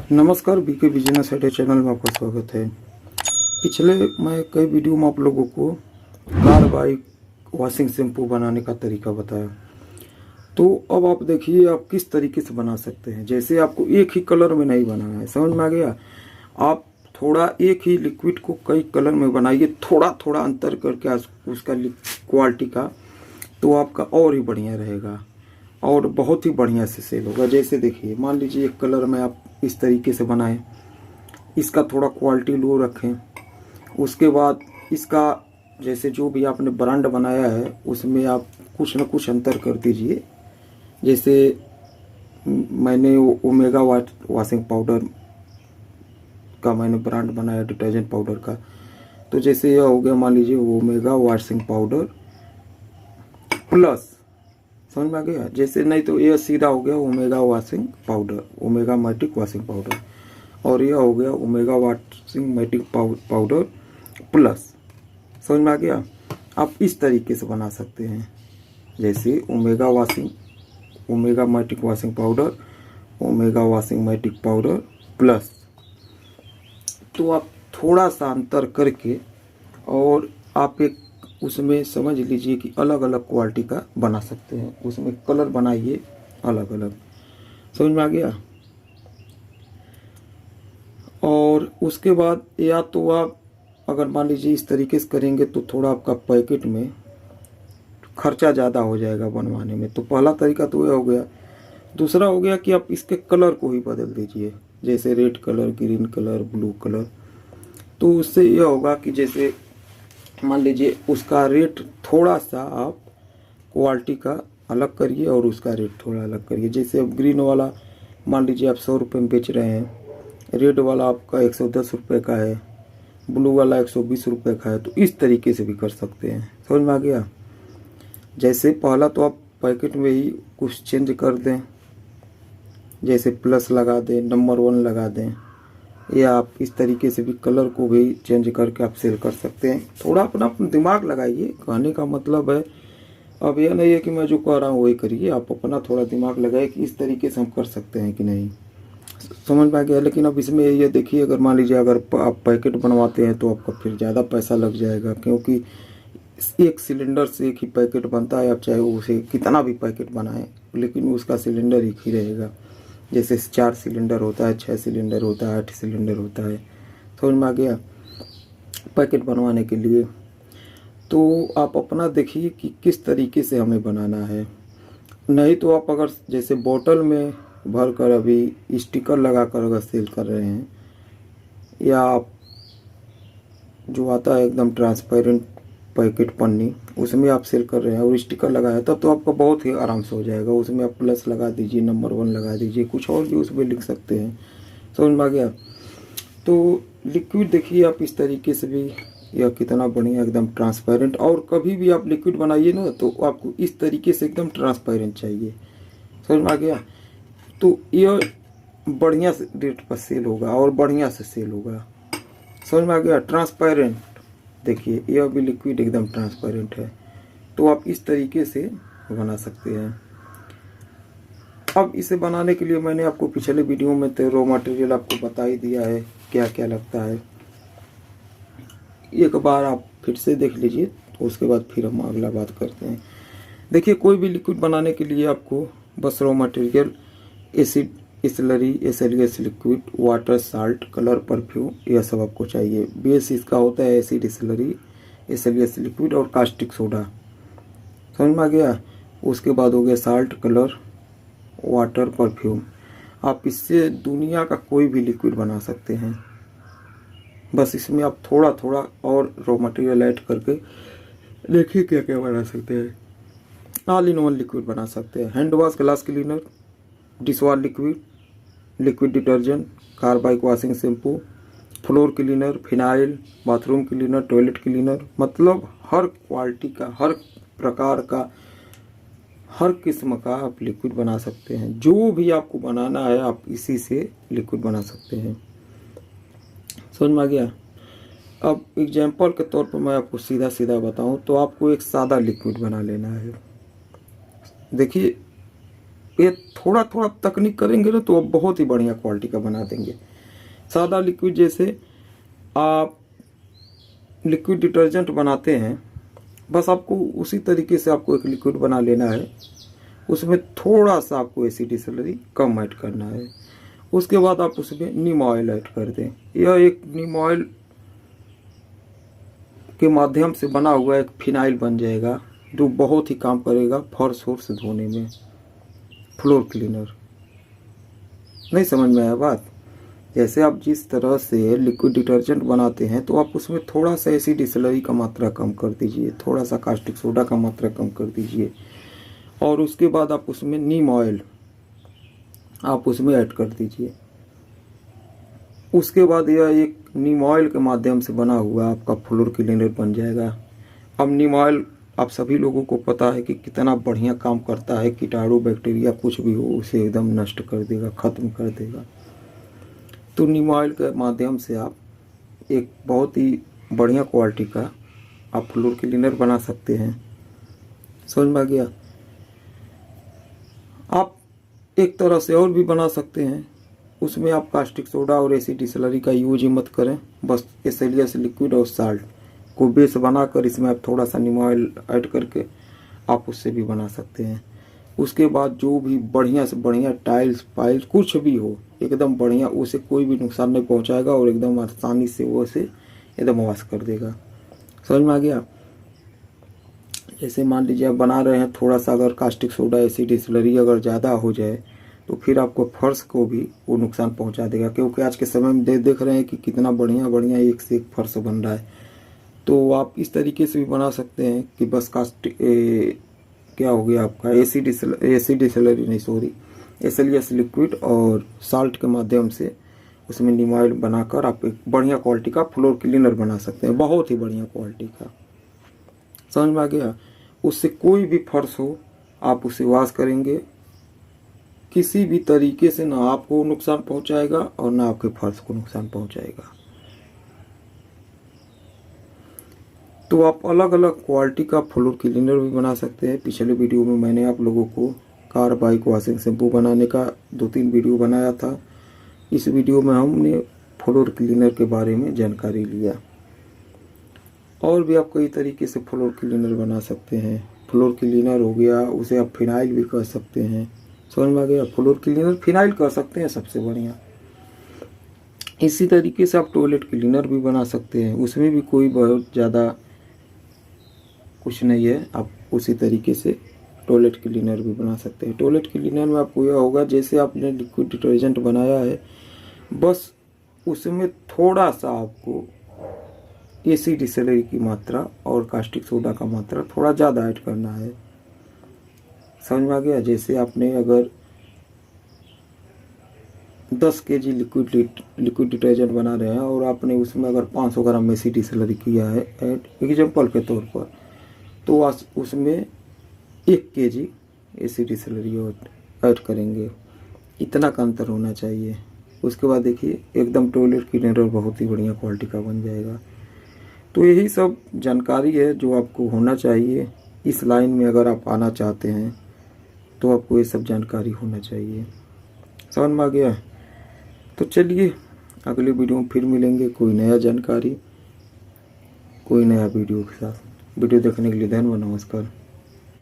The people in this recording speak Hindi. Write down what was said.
नमस्कार, बीके बिजनेस आइडिया चैनल में आपका स्वागत है। पिछले मैं कई वीडियो में आप लोगों को कार बाइक वॉशिंग शैम्पू बनाने का तरीका बताया। तो अब आप देखिए आप किस तरीके से बना सकते हैं। जैसे आपको एक ही कलर में नहीं बनाना है, समझ में आ गया। आप थोड़ा एक ही लिक्विड को कई कलर में बनाइए, थोड़ा थोड़ा अंतर करके उसका क्वालिटी का, तो आपका और ही बढ़िया रहेगा और बहुत ही बढ़िया से सेल होगा। जैसे देखिए, मान लीजिए एक कलर में आप इस तरीके से बनाएं, इसका थोड़ा क्वालिटी लो रखें। उसके बाद इसका जैसे जो भी आपने ब्रांड बनाया है उसमें आप कुछ न कुछ अंतर कर दीजिए। जैसे मैंने ओमेगा वॉशिंग पाउडर का मैंने ब्रांड बनाया डिटर्जेंट पाउडर का, तो जैसे यह हो गया, मान लीजिए ओमेगा वॉशिंग पाउडर प्लस, समझ में आ गया। जैसे नहीं तो यह सीधा हो गया Omega washing powder, Omega matic washing powder, और यह हो गया Omega washing matic powder plus, समझ में आ गया। आप इस तरीके से बना सकते हैं, जैसे Omega matic washing powder, Omega washing matic powder plus. तो आप थोड़ा सा अंतर करके और आप एक उसमें समझ लीजिए कि अलग अलग क्वालिटी का बना सकते हैं। उसमें कलर बनाइए अलग अलग, समझ में आ गया। और उसके बाद या तो आप अगर मान लीजिए इस तरीके से करेंगे तो थोड़ा आपका पैकेट में खर्चा ज़्यादा हो जाएगा बनवाने में। तो पहला तरीका तो यह हो गया। दूसरा हो गया कि आप इसके कलर को ही बदल दीजिए, जैसे red colour, green colour, blue colour. तो उससे यह होगा कि जैसे मान लीजिए उसका रेट थोड़ा सा आप क्वालिटी का अलग करिए और उसका रेट थोड़ा अलग करिए। जैसे अब ग्रीन वाला मान लीजिए आप 100 रुपये में बेच रहे हैं, रेड वाला आपका 110 रुपये का है, ब्लू वाला 120 रुपये का है। तो इस तरीके से भी कर सकते हैं, समझ में आ गया। जैसे पहला तो आप पैकेट में ही कुछ चेंज कर दें, जैसे प्लस लगा दें, नंबर 1 लगा दें, या आप इस तरीके से भी कलर को भी चेंज करके आप सेल कर सकते हैं। थोड़ा अपना दिमाग लगाइए, कहने का मतलब है। अब यह नहीं है कि मैं जो कह रहा हूँ वही करिए, आप अपना थोड़ा दिमाग लगाइए कि इस तरीके से हम कर सकते हैं कि नहीं, समझ में आ गया। लेकिन अब इसमें ये देखिए, अगर मान लीजिए अगर आप पैकेट बनवाते हैं तो आपका फिर ज़्यादा पैसा लग जाएगा, क्योंकि एक सिलेंडर से एक ही पैकेट बनता है। आप चाहे उसे कितना भी पैकेट बनाएं, लेकिन उसका सिलेंडर एक ही रहेगा। जैसे 4 सिलेंडर होता है, 6 सिलेंडर होता है, 8 सिलेंडर होता है, समझ में आ गया, पैकेट बनवाने के लिए। तो आप अपना देखिए कि किस तरीके से हमें बनाना है। नहीं तो आप अगर जैसे बोतल में भर कर अभी स्टिकर लगा कर अगर सेल कर रहे हैं, या आप जो आता है एकदम ट्रांसपेरेंट पैकेट पन्नी, उसमें आप सेल कर रहे हैं और स्टिकर लगाया, तब तो आपका बहुत ही आराम से हो जाएगा। उसमें आप प्लस लगा दीजिए, नंबर 1 लगा दीजिए, कुछ और भी उसमें लिख सकते हैं, समझ में आ गया। तो लिक्विड देखिए आप इस तरीके से भी, यह कितना बढ़िया एकदम ट्रांसपेरेंट। और कभी भी आप लिक्विड बनाइए ना तो आपको इस तरीके से एकदम ट्रांसपेरेंट चाहिए, समझ में आ गया। तो यह बढ़िया से रेट पर सेल होगा और बढ़िया से सेल होगा, समझ में आ गया। ट्रांसपेरेंट देखिए, यह भी लिक्विड एकदम ट्रांसपेरेंट है। तो आप इस तरीके से बना सकते हैं। अब इसे बनाने के लिए मैंने आपको पिछले वीडियो में तो रॉ मटेरियल आपको बता ही दिया है क्या क्या लगता है। एक बार आप फिर से देख लीजिए, तो उसके बाद फिर हम अगला बात करते हैं। देखिए, कोई भी लिक्विड बनाने के लिए आपको बस raw material acid, slurry, SLS liquid, water, salt, colour, perfume, यह सब आपको चाहिए। बेस इसका होता है एसिड, स्लरी, SLS लिक्विड और कास्टिक सोडा, समझ में आ गया। उसके बाद हो गया साल्ट, कलर, वाटर, परफ्यूम। आप इससे दुनिया का कोई भी लिक्विड बना सकते हैं। बस इसमें आप थोड़ा थोड़ा और रॉ मटेरियल ऐड करके देखिए क्या क्या बना सकते हैं। ऑल इन वन लिक्विड बना सकते हैं। Hand wash, glass cleaner, dishwash liquid, liquid detergent, car bike washing shampoo, floor cleaner, phenyl, bathroom cleaner, toilet cleaner, मतलब हर क्वालिटी का, हर प्रकार का, हर किस्म का आप लिक्विड बना सकते हैं। जो भी आपको बनाना है आप इसी से लिक्विड बना सकते हैं, समझ में आ गया। अब एग्जाम्पल के तौर पर मैं आपको सीधा सीधा बताऊं तो आपको एक सादा लिक्विड बना लेना है। देखिए, ये थोड़ा थोड़ा तकनीक करेंगे ना तो आप बहुत ही बढ़िया क्वालिटी का बना देंगे। सादा लिक्विड जैसे आप लिक्विड डिटर्जेंट बनाते हैं, बस आपको उसी तरीके से आपको एक लिक्विड बना लेना है। उसमें थोड़ा सा आपको एसिड डिसलरी कम ऐड करना है। उसके बाद आप उसमें नीम ऑयल ऐड कर दें। यह एक नीम ऑयल के माध्यम से बना हुआ एक फिनाइल बन जाएगा, जो बहुत ही काम करेगा फर्श वर्श धोने में, फ्लोर क्लीनर। नहीं समझ में आया बात? जैसे आप जिस तरह से लिक्विड डिटर्जेंट बनाते हैं तो आप उसमें थोड़ा सा एसिड डिसलरी का मात्रा कम कर दीजिए, थोड़ा सा कास्टिक सोडा का मात्रा कम कर दीजिए, और उसके बाद आप उसमें नीम ऑयल आप उसमें ऐड कर दीजिए। उसके बाद यह एक नीम ऑयल के माध्यम से बना हुआ आपका फ्लोर क्लीनर बन जाएगा। अब नीम ऑयल आप सभी लोगों को पता है कि कितना बढ़िया काम करता है, कीटाणु बैक्टीरिया कुछ भी हो उसे एकदम नष्ट कर देगा, ख़त्म कर देगा। तो नीम ऑयल के माध्यम से आप एक बहुत ही बढ़िया क्वालिटी का आप फ्लोर क्लीनर बना सकते हैं। समझ में आ गया? आप एक तरह से और भी बना सकते हैं, उसमें आप कास्टिक सोडा और एसिड डिसलरी का यूज ही मत करें। बस एसएलएस लिक्विड और साल्ट को बेस बनाकर इसमें आप थोड़ा सा नीम ऑयल ऐड करके आप उससे भी बना सकते हैं। उसके बाद जो भी बढ़िया से बढ़िया टाइल्स पाइल्स कुछ भी हो एकदम बढ़िया, उसे कोई भी नुकसान नहीं पहुंचाएगा और एकदम आसानी से वो उसे एकदम वॉश कर देगा। समझ में आ गया? जैसे मान लीजिए आप बना रहे हैं, थोड़ा सा अगर कास्टिक सोडा एसिड डिसलरी अगर ज़्यादा हो जाए तो फिर आपको फर्श को भी वो नुकसान पहुंचा देगा, क्योंकि आज के समय में देख रहे हैं कि कितना बढ़िया बढ़िया एक से एक फर्श बन रहा है। तो आप इस तरीके से भी बना सकते हैं कि बस क्या हो गया आपका एसिड डिसलरी नहीं सॉरी एसएलएस लिक्विड और साल्ट के माध्यम से उसमें नीम ऑयल बनाकर आप एक बढ़िया क्वालिटी का फ्लोर क्लीनर बना सकते हैं, बहुत ही बढ़िया क्वालिटी का। समझ में आ गया? उससे कोई भी फर्श हो आप उसे वॉश करेंगे, किसी भी तरीके से ना आपको नुकसान पहुंचाएगा और ना आपके फर्श को नुकसान पहुंचाएगा। तो आप अलग अलग क्वालिटी का फ्लोर क्लीनर भी बना सकते हैं। पिछले वीडियो में मैंने आप लोगों को कार बाइक वॉशिंग शैम्पू बनाने का 2-3 वीडियो बनाया था। इस वीडियो में हमने फ्लोर क्लीनर के बारे में जानकारी लिया। और भी आप कई तरीके से फ्लोर क्लीनर बना सकते हैं। फ्लोर क्लीनर हो गया, उसे आप फिनाइल भी कर सकते हैं। समझ में आ गया? फ्लोर क्लीनर फिनाइल कर सकते हैं सबसे बढ़िया। इसी तरीके से आप टॉयलेट क्लीनर भी बना सकते हैं, उसमें भी कोई बहुत ज़्यादा कुछ नहीं है। आप उसी तरीके से टॉयलेट क्लीनर भी बना सकते हैं। टॉयलेट क्लीनर में आपको यह होगा, जैसे आपने लिक्विड डिटर्जेंट बनाया है, बस उसमें थोड़ा सा आपको एसिड डिसलरी की मात्रा और कास्टिक सोडा का मात्रा थोड़ा ज़्यादा ऐड करना है। समझ में आ गया? जैसे आपने अगर 10 kg लिक्विड डिटर्जेंट बना रहे हैं और आपने उसमें अगर 500 ग्राम एसिड डिसलरी किया है ऐड एग्जाम्पल के तौर पर, तो उसमें 1 kg एसिड डिसलरी ऐड करेंगे। इतना का अंतर होना चाहिए। उसके बाद देखिए एकदम टॉयलेट क्लीनर बहुत ही बढ़िया क्वालिटी का बन जाएगा। तो यही सब जानकारी है जो आपको होना चाहिए इस लाइन में। अगर आप आना चाहते हैं तो आपको ये सब जानकारी होना चाहिए। समझ में आ गया? तो चलिए अगले वीडियो में फिर मिलेंगे कोई नया जानकारी, कोई नया वीडियो के साथ। वीडियो देखने के लिए धन्यवाद, नमस्कार।